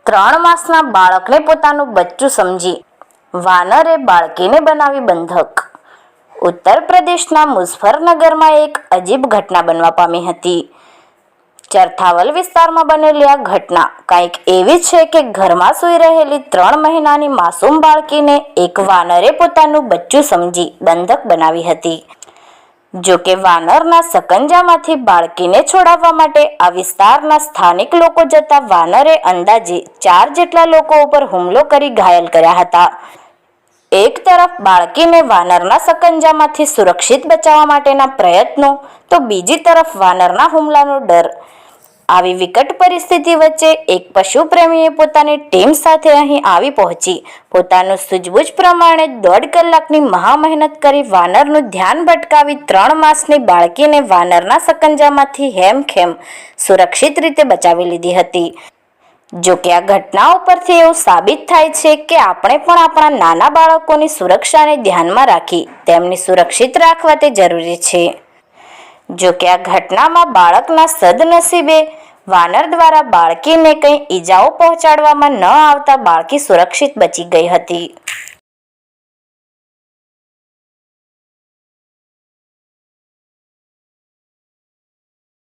3 માસના બાળકને પોતાનું બચ્ચું સમજી વાનરે બાળકીને બનાવી બંધક। ઉત્તર પ્રદેશના મુઝફ્ફરનગરમાં એક અજીબ ઘટના બનવા પામી હતી। ચરથાવલ વિસ્તારમાં બનેલી આ ઘટના કંઈક એવી છે કે ઘરમાં સૂઈ રહેલી 3 મહિનાની માસૂમ બાળકીને એક વાનરે પોતાનું બચ્ચું સમજી બંધક બનાવી હતી। જો કે વાનરના સકંજામાંથી બાળકીને છોડાવવા માટે આ વિસ્તારના સ્થાનિક લોકો જતા વાનરે અંદાજે 4 જેટલા લોકો ઉપર હુમલો કરી ઘાયલ કર્યા હતા। એક તરફ બાળકીને વાનરના સકંજામાંથી સુરક્ષિત બચાવવા માટેના પ્રયત્નો તો બીજી તરફ વાનરના હુમલાનો ડર। આવી વિકટ પરિસ્થિતિ વચ્ચે એક પશુ પ્રેમીએ પોતાની ટીમ સાથે અહીં આવી પહોંચી પોતાનું સૂઝબૂછ પ્રમાણે 1.5 કલાકની મહા મહેનત કરી વાનરનું ધ્યાન ભટકાવી 3 માસની બાળકીને વાનરના સકંજામાંથી હેમખેમ સુરક્ષિત રીતે બચાવી લીધી હતી। જો કે આ ઘટના ઉપરથી એવું સાબિત થાય છે કે આપણે પણ આપણા નાના બાળકોની સુરક્ષાને ધ્યાનમાં રાખી તેમને સુરક્ષિત રાખવા તે જરૂરી છે। જો કે આ ઘટનામાં બાળકના સદનસીબે વાનર દ્વારા બાળકીને કંઈ ઈજાઓ પહોંચાડવામાં ન આવતા બાળકી સુરક્ષિત બચી ગઈ હતી।